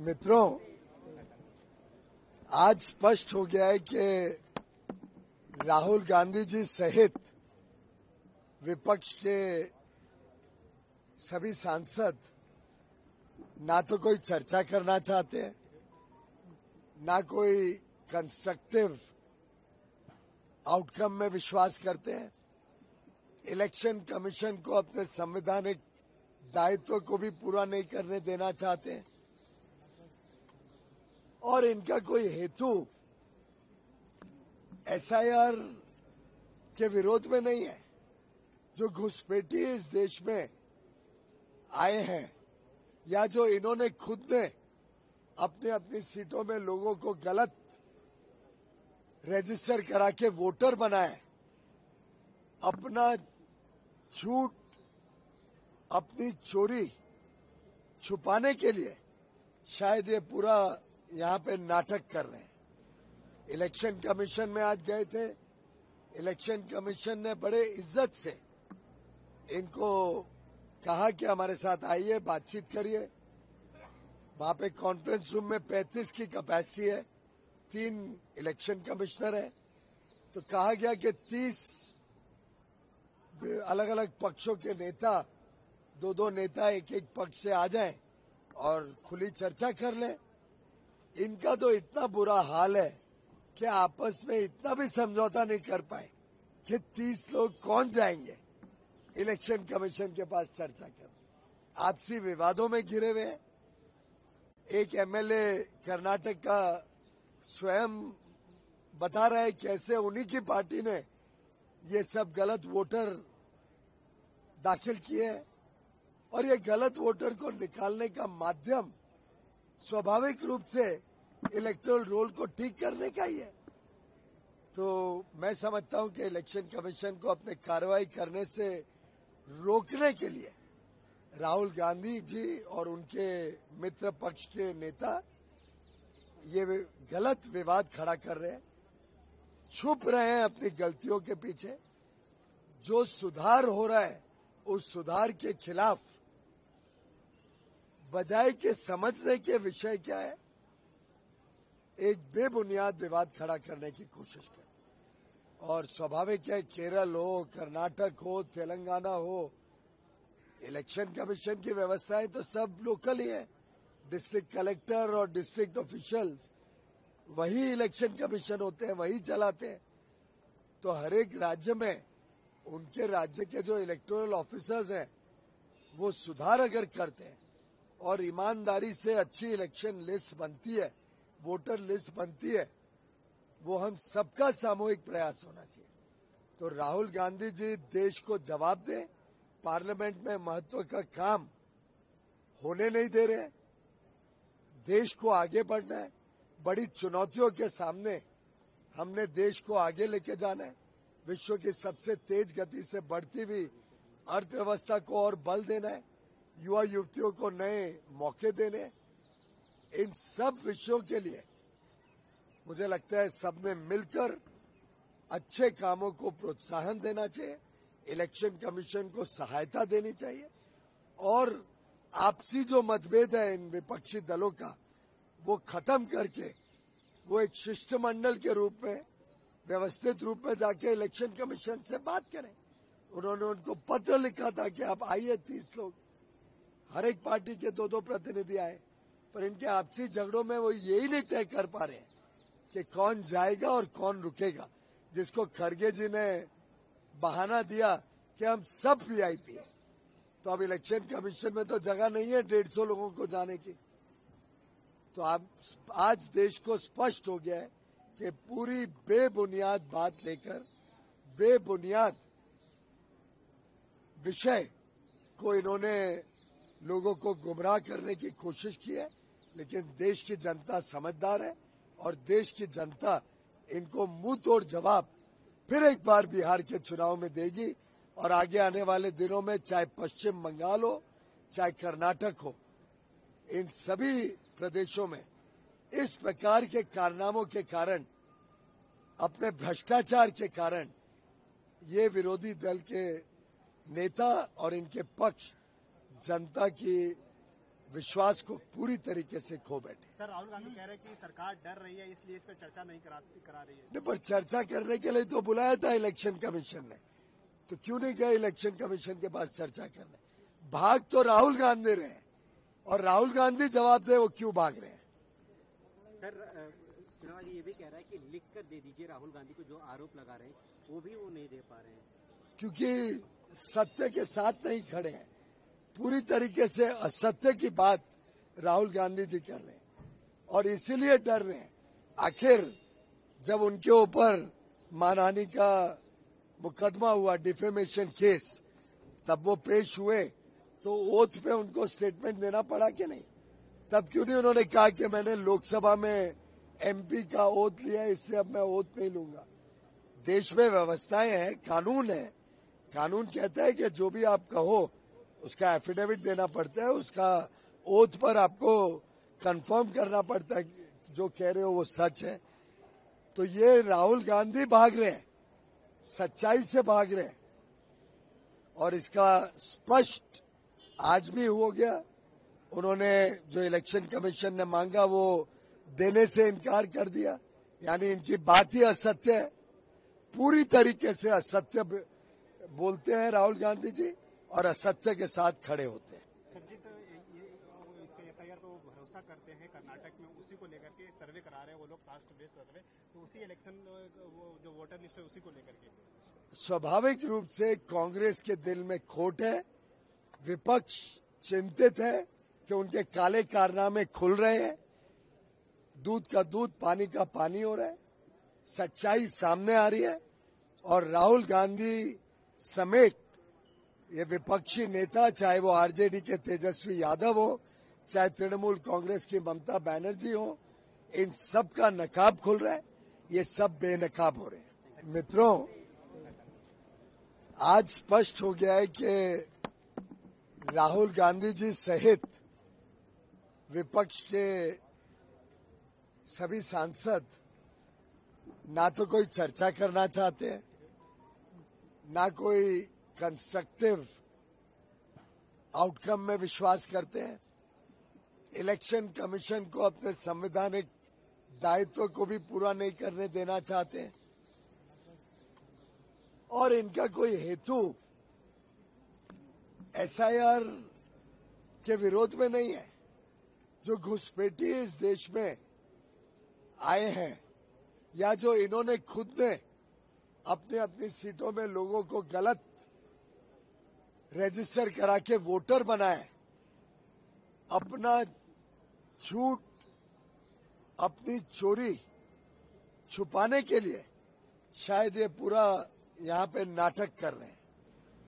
मित्रों, आज स्पष्ट हो गया है कि राहुल गांधी जी सहित विपक्ष के सभी सांसद ना तो कोई चर्चा करना चाहते हैं, ना कोई कंस्ट्रक्टिव आउटकम में विश्वास करते हैं। इलेक्शन कमीशन को अपने संवैधानिक दायित्व को भी पूरा नहीं करने देना चाहते हैं और इनका कोई हेतु एसआईआर के विरोध में नहीं है। जो घुसपैठी इस देश में आए हैं या जो इन्होंने खुद ने अपनी अपनी सीटों में लोगों को गलत रजिस्टर करा के वोटर बनाए, अपना झूठ, अपनी चोरी छुपाने के लिए शायद ये पूरा यहाँ पे नाटक कर रहे हैं। इलेक्शन कमीशन में आज गए थे। इलेक्शन कमीशन ने बड़े इज्जत से इनको कहा कि हमारे साथ आइए, बातचीत करिए। वहां पे कॉन्फ्रेंस रूम में 35 की कैपेसिटी है, 3 इलेक्शन कमिश्नर है। तो कहा गया कि 30 अलग अलग पक्षों के नेता, 2-2 नेता एक एक पक्ष से आ जाएं और खुली चर्चा कर लें। इनका तो इतना बुरा हाल है कि आपस में इतना भी समझौता नहीं कर पाए कि 30 लोग कौन जाएंगे इलेक्शन कमीशन के पास चर्चा कर। आपसी विवादों में घिरे हुए हैं। एक एमएलए कर्नाटक का स्वयं बता रहा है कैसे उन्हीं की पार्टी ने ये सब गलत वोटर दाखिल किए हैं और ये गलत वोटर को निकालने का माध्यम स्वाभाविक रूप से इलेक्टोरल रोल को ठीक करने का ही है। तो मैं समझता हूं कि इलेक्शन कमीशन को अपने कार्रवाई करने से रोकने के लिए राहुल गांधी जी और उनके मित्र पक्ष के नेता ये गलत विवाद खड़ा कर रहे हैं, छुप रहे हैं अपनी गलतियों के पीछे। जो सुधार हो रहा है उस सुधार के खिलाफ बजाय के समझने के विषय क्या है, एक बेबुनियाद विवाद खड़ा करने की कोशिश कर। और स्वाभाविक है, केरल हो, कर्नाटक हो, तेलंगाना हो, इलेक्शन कमीशन की व्यवस्थाएं तो सब लोकल ही है। डिस्ट्रिक्ट कलेक्टर और डिस्ट्रिक्ट ऑफिशियल्स वही इलेक्शन कमीशन होते हैं, वही चलाते हैं। तो हर एक राज्य में उनके राज्य के जो इलेक्टोरल ऑफिसर्स हैं वो सुधार अगर करते हैं और ईमानदारी से अच्छी इलेक्शन लिस्ट बनती है, वोटर लिस्ट बनती है, वो हम सबका सामूहिक प्रयास होना चाहिए। तो राहुल गांधी जी देश को जवाब दें। पार्लियामेंट में महत्व का काम होने नहीं दे रहे। देश को आगे बढ़ना है। बड़ी चुनौतियों के सामने हमने देश को आगे लेके जाना है। विश्व की सबसे तेज गति से बढ़ती हुई अर्थव्यवस्था को और बल देना है। युवा युवतियों को नए मौके देने हैं। इन सब विषयों के लिए मुझे लगता है सबने मिलकर अच्छे कामों को प्रोत्साहन देना चाहिए, इलेक्शन कमीशन को सहायता देनी चाहिए और आपसी जो मतभेद है इन विपक्षी दलों का वो खत्म करके वो एक शिष्टमंडल के रूप में, व्यवस्थित रूप में जाके इलेक्शन कमीशन से बात करें। उन्होंने उनको पत्र लिखा था कि आप आइए, 30 लोग, हर एक पार्टी के 2-2 प्रतिनिधि आए, पर इनके आपसी झगड़ों में वो यही नहीं तय कर पा रहे कि कौन जाएगा और कौन रुकेगा। जिसको खरगे जी ने बहाना दिया कि हम सब वीआईपी हैं, तो अब इलेक्शन कमीशन में तो जगह नहीं है 150 लोगों को जाने की। तो आज देश को स्पष्ट हो गया है कि पूरी बेबुनियाद बात लेकर, बेबुनियाद विषय को इन्होंने लोगों को गुमराह करने की कोशिश की है। लेकिन देश की जनता समझदार है और देश की जनता इनको मुंह तोड़ जवाब फिर एक बार बिहार के चुनाव में देगी। और आगे आने वाले दिनों में चाहे पश्चिम बंगाल हो, चाहे कर्नाटक हो, इन सभी प्रदेशों में इस प्रकार के कारनामों के कारण, अपने भ्रष्टाचार के कारण ये विरोधी दल के नेता और इनके पक्ष जनता की विश्वास को पूरी तरीके से खो बैठे। सर, राहुल गांधी कह रहे हैं कि सरकार डर रही है, इसलिए इस पर चर्चा नहीं करा रही है। नहीं, पर चर्चा करने के लिए तो बुलाया था इलेक्शन कमीशन ने, तो क्यों नहीं गए इलेक्शन कमीशन के पास चर्चा करने? भाग तो राहुल गांधी रहे हैं, और राहुल गांधी जवाब दे वो क्यों भाग रहे हैं। सर, चुनाव ये भी कह रहा है कि लिख कर दे दीजिए राहुल गांधी को, जो आरोप लगा रहे हैं वो भी वो नहीं दे पा रहे हैं, क्योंकि सत्य के साथ नहीं खड़े हैं। पूरी तरीके से असत्य की बात राहुल गांधी जी कर रहे हैं, और इसीलिए डर रहे हैं। आखिर जब उनके ऊपर मानहानि का मुकदमा हुआ, डिफेमेशन केस, तब वो पेश हुए तो ओथ पे उनको स्टेटमेंट देना पड़ा कि नहीं? तब क्यों नहीं उन्होंने कहा कि मैंने लोकसभा में एमपी का ओथ लिया, इसलिए अब मैं ओथ नहीं लूंगा? देश में व्यवस्थाएं हैं, कानून है। कानून कहता है कि जो भी आप कहो उसका एफिडेविट देना पड़ता है, उसका ओथ पर आपको कंफर्म करना पड़ता है जो कह रहे हो वो सच है। तो ये राहुल गांधी भाग रहे हैं, सच्चाई से भाग रहे हैं, और इसका स्पष्ट आज भी हो गया। उन्होंने जो इलेक्शन कमीशन ने मांगा वो देने से इनकार कर दिया, यानी इनकी बात ही असत्य है। पूरी तरीके से असत्य बोलते हैं राहुल गांधी जी, और असत्य के साथ खड़े होते हैं। सर, जिस एसआईआर को भरोसा करते हैं कर्नाटक में, उसी को लेकर के सर्वे करा रहे हैं वो लोग, कास्ट बेस्ड सर्वे, तो उसी इलेक्शन जो वोटर लिस्ट है उसी को लेकर के स्वाभाविक रूप से कांग्रेस के दिल में खोट है। विपक्ष चिंतित है कि उनके काले कारनामे खुल रहे हैं, दूध का दूध पानी का पानी हो रहा है, सच्चाई सामने आ रही है, और राहुल गांधी समेत ये विपक्षी नेता, चाहे वो आरजेडी के तेजस्वी यादव हो, चाहे तृणमूल कांग्रेस की ममता बनर्जी हो, इन सब का नकाब खुल रहा है। ये सब बेनकाब हो रहे हैं। मित्रों, आज स्पष्ट हो गया है कि राहुल गांधी जी सहित विपक्ष के सभी सांसद ना तो कोई चर्चा करना चाहते हैं, ना कोई कंस्ट्रक्टिव आउटकम में विश्वास करते हैं। इलेक्शन कमीशन को अपने संवैधानिक दायित्व को भी पूरा नहीं करने देना चाहते हैं, और इनका कोई हेतु एसआईआर के विरोध में नहीं है। जो घुसपैठी इस देश में आए हैं, या जो इन्होंने खुद ने अपने अपनी सीटों में लोगों को गलत रजिस्टर करा के वोटर बनाए, अपना झूठ, अपनी चोरी छुपाने के लिए शायद ये पूरा यहाँ पे नाटक कर रहे हैं।